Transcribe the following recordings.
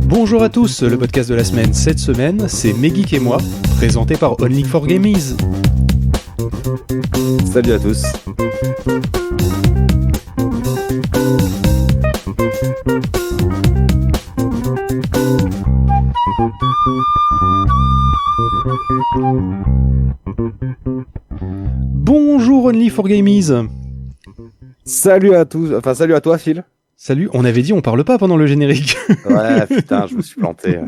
Bonjour à tous, le podcast de la semaine cette semaine, c'est Megeek et moi, présenté par Only4Gamies. Salut à tous. Bonjour Only4Gamies. Salut à tous, enfin salut à toi Phil. Salut, on avait dit on parle pas pendant le générique. Ouais, putain, je me suis planté.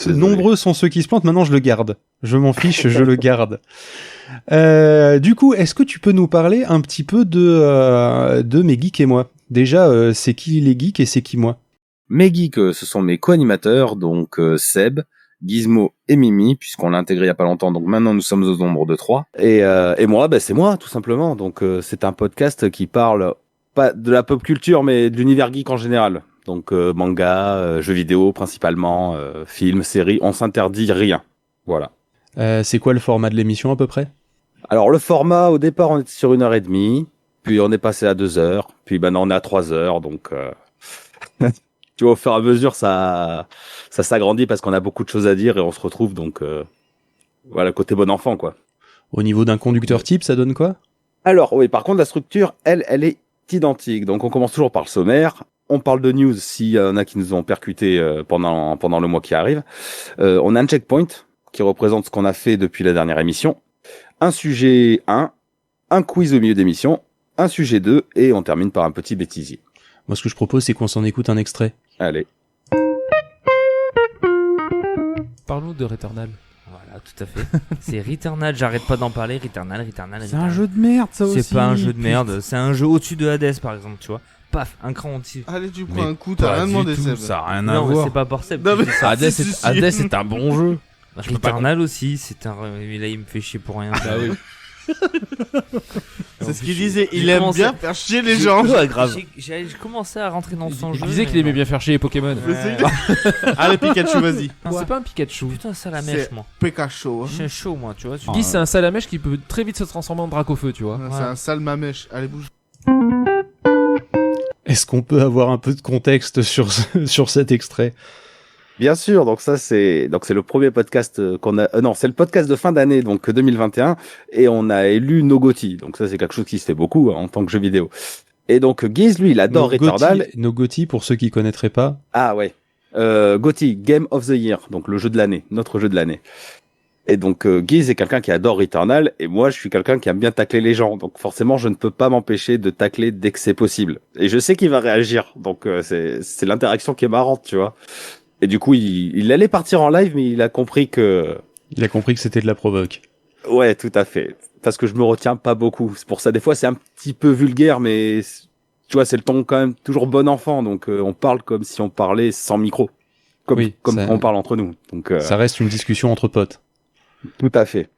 Nombreux sont ceux qui se plantent, maintenant je le garde. Je m'en fiche, je le garde. Du coup, est-ce que tu peux nous parler un petit peu de mes geeks et moi? Déjà, c'est qui les geeks et c'est qui moi? Mes geeks, ce sont mes co-animateurs, donc Seb, Gizmo et Mimi, puisqu'on l'a intégré il y a pas longtemps, donc maintenant nous sommes au nombre de 3. Et moi, c'est moi, tout simplement. Donc c'est un podcast qui parle pas de la pop culture, mais de l'univers geek en général. Donc manga, jeux vidéo principalement, films, séries, on s'interdit rien. Voilà. C'est quoi le format de l'émission à peu près? Alors le format, au départ on était sur 1h30, puis on est passé à 2h, puis maintenant on est à 3h, donc tu vois, au fur et à mesure ça s'agrandit parce qu'on a beaucoup de choses à dire et on se retrouve, donc voilà, côté bon enfant quoi. Au niveau d'un conducteur type, ça donne quoi? Alors oui, par contre la structure, elle est identique, donc on commence toujours par le sommaire. On parle de news s'il y en a qui nous ont percuté pendant le mois qui arrive. On a un checkpoint qui représente ce qu'on a fait depuis la dernière émission. Un sujet 1, un quiz au milieu d'émission, un sujet 2, et on termine par un petit bêtisier. Moi, ce que je propose, c'est qu'on s'en écoute un extrait. Allez. Parle-nous de Returnal. Voilà, tout à fait. C'est Returnal, j'arrête pas d'en parler. Returnal. C'est un jeu de merde, ça aussi. C'est pas un jeu de merde, c'est un jeu au-dessus de Hades, par exemple, tu vois. Paf, un cran au-dessus. Allez, tu prends un coup, t'as rien demandé, Seb. Ça a rien à Non, mais voir. c'est pas pour Seb. Non, mais Hades, c'est un bon jeu. Returnal aussi, c'est un. Mais là, il me fait chier pour rien. Bah oui. C'est ce qu'il disait, il j'ai aime commencé- bien faire chier les gens. Ouais, grave. J'ai commencé à rentrer dans son Il jeu. disait qu'il aimait bien faire chier les Pokémon. Allez, Pikachu, vas-y. Non, c'est pas un Pikachu. Putain, ça la mèche, C'est- moi. Pikachu. Hein. Je suis chaud, moi, tu vois. Guy, c'est un salamèche qui peut très vite se transformer en drac au feu, tu vois. C'est un sale mamèche. Allez, bouge. Est-ce qu'on peut avoir un peu de contexte sur cet extrait? Bien sûr, donc c'est le premier podcast qu'on a. Non, c'est le podcast de fin d'année, donc 2021, et on a élu nos GOTY. Donc ça, c'est quelque chose qui se fait beaucoup en tant que jeu vidéo. Et donc Giz, lui, il adore Returnal. Nos GOTY, pour ceux qui connaîtraient pas. Ah ouais. GOTY, Game of the Year, donc le jeu de l'année, notre jeu de l'année. Et donc Giz est quelqu'un qui adore Returnal, et moi je suis quelqu'un qui aime bien tacler les gens, donc forcément je ne peux pas m'empêcher de tacler dès que c'est possible. Et je sais qu'il va réagir, donc c'est l'interaction qui est marrante, tu vois. Et du coup il allait partir en live, mais il a compris que... Il a compris que c'était de la provoque. Ouais, tout à fait. Parce que je me retiens pas beaucoup. C'est pour ça, des fois c'est un petit peu vulgaire, mais tu vois, c'est le ton quand même toujours bon enfant, donc on parle comme si on parlait sans micro. Comme ça, on parle entre nous. Donc ça reste une discussion entre potes. Tout à fait.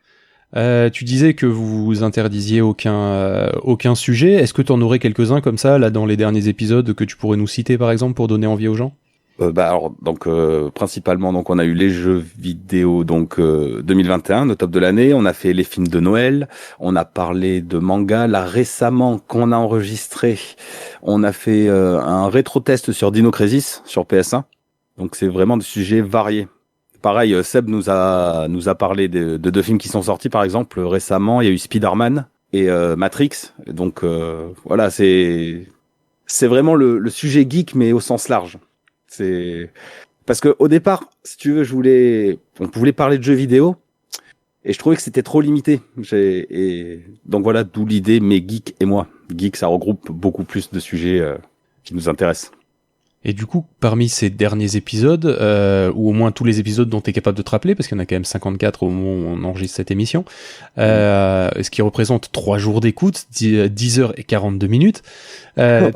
Tu disais que vous interdisiez aucun sujet. Est-ce que tu en aurais quelques-uns comme ça, là, dans les derniers épisodes, que tu pourrais nous citer, par exemple, pour donner envie aux gens? Alors, donc, principalement, donc, on a eu les jeux vidéo, donc, 2021, nos top de l'année. On a fait les films de Noël. On a parlé de manga. Là, récemment, qu'on a enregistré, on a fait un rétro-test sur Dino Crisis, sur PS1. Donc, c'est vraiment des sujets variés. Pareil, Seb nous a parlé de 2 films qui sont sortis, par exemple, récemment. Il y a eu Spider-Man et Matrix. Donc, voilà, c'est vraiment le sujet geek, mais au sens large. C'est parce que au départ, si tu veux, on voulait parler de jeux vidéo et je trouvais que c'était trop limité. Et donc voilà, d'où l'idée, mes geeks et moi. Geek, ça regroupe beaucoup plus de sujets qui nous intéressent. Et du coup, parmi ces derniers épisodes, ou au moins tous les épisodes dont tu es capable de te rappeler, parce qu'il y en a quand même 54 au moment où on enregistre cette émission, ce qui représente 3 jours d'écoute, 10h42,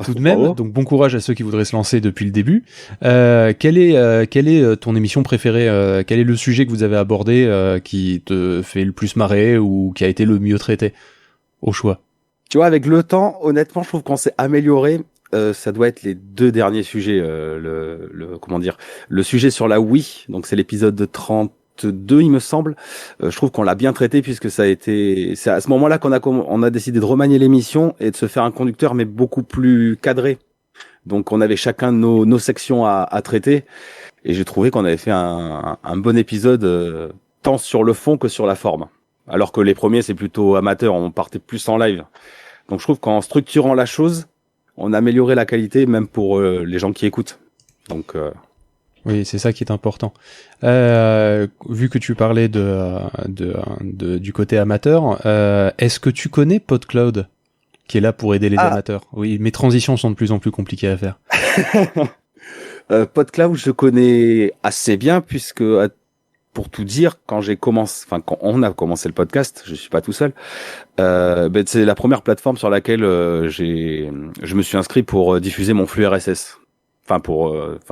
tout de même. Donc bon courage à ceux qui voudraient se lancer depuis le début. Quelle est ton émission préférée? Quel est le sujet que vous avez abordé qui te fait le plus marrer ou qui a été le mieux traité, au choix? Tu vois, avec le temps, honnêtement, je trouve qu'on s'est amélioré. Ça doit être les 2 derniers sujets. Le sujet sur la Wii, donc c'est l'épisode 2, il me semble. Je trouve qu'on l'a bien traité puisque c'est à ce moment-là on a décidé de remanier l'émission et de se faire un conducteur mais beaucoup plus cadré. Donc on avait chacun nos sections à traiter et j'ai trouvé qu'on avait fait un bon épisode tant sur le fond que sur la forme. Alors que les premiers c'est plutôt amateur, on partait plus en live. Donc je trouve qu'en structurant la chose, on a amélioré la qualité même pour les gens qui écoutent. Donc Oui, c'est ça qui est important. Vu que tu parlais du côté amateur, est-ce que tu connais PodCloud, qui est là pour aider les amateurs? Oui, mes transitions sont de plus en plus compliquées à faire. PodCloud, je connais assez bien puisque, pour tout dire, quand on a commencé le podcast, je suis pas tout seul. C'est la première plateforme sur laquelle je me suis inscrit pour diffuser mon flux RSS.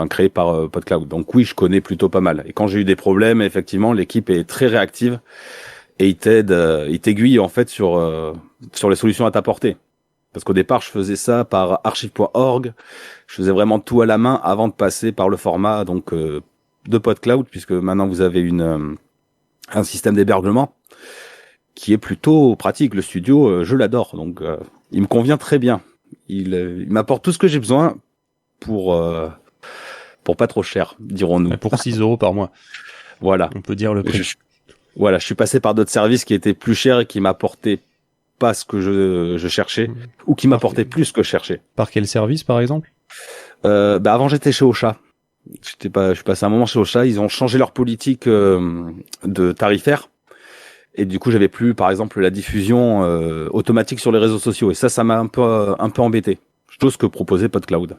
Créé par PodCloud. Donc oui, je connais plutôt pas mal. Et quand j'ai eu des problèmes, effectivement, l'équipe est très réactive et il t'aiguille en fait sur les solutions à t'apporter. Parce qu'au départ, je faisais ça par archive.org. Je faisais vraiment tout à la main avant de passer par le format de PodCloud, puisque maintenant vous avez un système d'hébergement qui est plutôt pratique. Le studio, je l'adore, donc il me convient très bien. Il m'apporte tout ce que j'ai besoin pour pas trop cher, dirons-nous. Pour 6 € par mois. Voilà. On peut dire le prix. Je suis passé par d'autres services qui étaient plus chers et qui m'apportaient pas ce que je cherchais, ou qui m'apportaient plus que je cherchais. Par quel service, par exemple? Avant, j'étais chez Ocha. Je suis passé un moment chez Ocha. Ils ont changé leur politique de tarifaire. Et du coup, j'avais plus, par exemple, la diffusion automatique sur les réseaux sociaux. Et ça m'a un peu embêté. Chose que proposait PodCloud.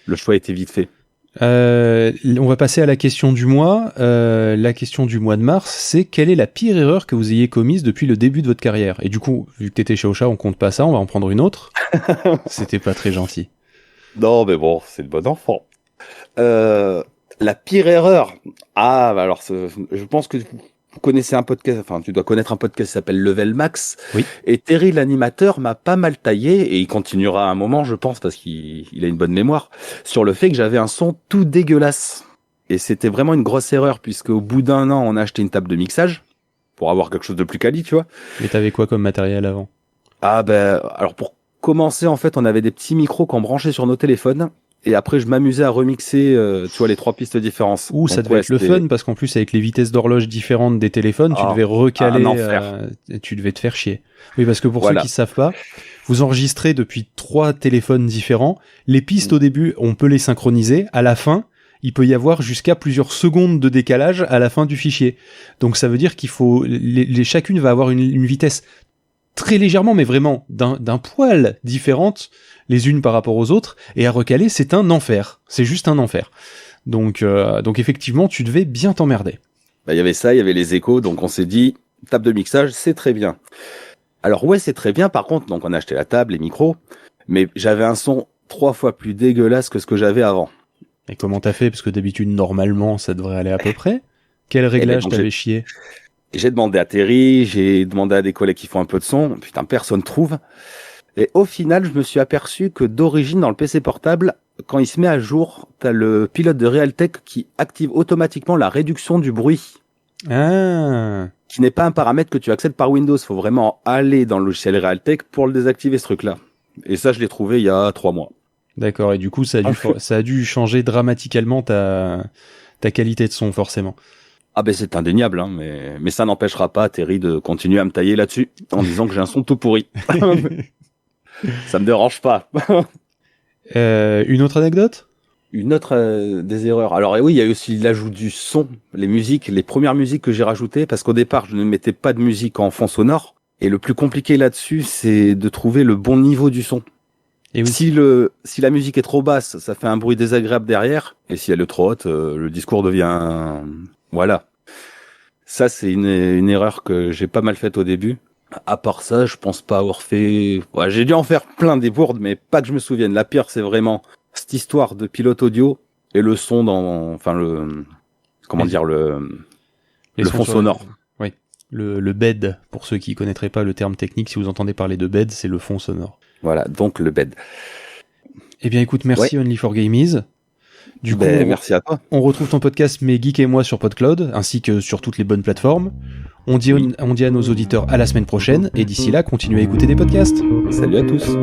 Le choix était vite fait. On va passer à la question du mois. La question du mois de mars, c'est quelle est la pire erreur que vous ayez commise depuis le début de votre carrière? Et du coup, vu que t'étais chez Ocha, on compte pas ça, on va en prendre une autre. C'était pas très gentil. Non, mais bon, c'est le bon enfant. La pire erreur. Alors, je pense que vous connaissez un podcast, tu dois connaître un podcast qui s'appelle Level Max. Oui. Et Terry, l'animateur, m'a pas mal taillé, et il continuera un moment, je pense, parce qu'il a une bonne mémoire, sur le fait que j'avais un son tout dégueulasse. Et c'était vraiment une grosse erreur, puisque au bout d'un an, on a acheté une table de mixage, pour avoir quelque chose de plus quali, tu vois. Mais t'avais quoi comme matériel avant? Alors pour commencer, en fait, on avait des petits micros qu'on branchait sur nos téléphones. Et après, je m'amusais à remixer, tu vois, les 3 pistes différentes. Ça devait être le fun, parce qu'en plus, avec les vitesses d'horloge différentes des téléphones, tu devais recaler, tu devais te faire chier. Oui, parce que pour ceux qui savent pas, vous enregistrez depuis 3 téléphones différents. Les pistes au début, on peut les synchroniser. À la fin, il peut y avoir jusqu'à plusieurs secondes de décalage à la fin du fichier. Donc ça veut dire qu'il faut, chacune va avoir une vitesse très légèrement, mais vraiment d'un poil différente les unes par rapport aux autres, et à recaler, c'est un enfer. C'est juste un enfer. Donc effectivement, tu devais bien t'emmerder. Il y avait ça, il y avait les échos, donc on s'est dit, table de mixage, c'est très bien. Alors ouais, c'est très bien, par contre, donc on a acheté la table, les micros, mais j'avais un son 3 fois plus dégueulasse que ce que j'avais avant. Et comment t'as fait? Parce que d'habitude, normalement, ça devrait aller à peu près. Quel réglage t'avais chié? J'ai demandé à Terry, j'ai demandé à des collègues qui font un peu de son, putain, personne trouve. Et au final, je me suis aperçu que d'origine, dans le PC portable, quand il se met à jour, t'as le pilote de Realtek qui active automatiquement la réduction du bruit. Ah. Qui n'est pas un paramètre que tu accèdes par Windows. Faut vraiment aller dans le logiciel Realtek pour le désactiver, ce truc-là. Et ça, je l'ai trouvé il y a 3 mois. D'accord. Et du coup, ça a dû changer dramatiquement ta qualité de son, forcément. C'est indéniable, hein, mais ça n'empêchera pas Terry de continuer à me tailler là-dessus, en disant que j'ai un son tout pourri. Ça me dérange pas. Une autre anecdote? Une autre des erreurs. Alors oui, il y a aussi l'ajout du son, les premières musiques que j'ai rajoutées, parce qu'au départ, je ne mettais pas de musique en fond sonore. Et le plus compliqué là-dessus, c'est de trouver le bon niveau du son. Et oui. Si la musique est trop basse, ça fait un bruit désagréable derrière. Et si elle est trop haute, le discours devient... Voilà. Ça, c'est une erreur que j'ai pas mal faite au début. À part ça, je pense pas avoir fait... Ouais, j'ai dû en faire plein des bourdes, mais pas que je me souvienne. La pire, c'est vraiment cette histoire de pilote audio et le son dans... le fond sonore. Oui, le bed, pour ceux qui connaîtraient pas le terme technique, si vous entendez parler de bed, c'est le fond sonore. Voilà, donc le bed. Eh bien écoute, merci Only for Gamies. Du coup, Merci à toi. on retrouve ton podcast Mes Geeks et moi sur PodCloud, ainsi que sur toutes les bonnes plateformes. On dit à nos auditeurs à la semaine prochaine, et d'ici là, continuez à écouter des podcasts. Salut à tous.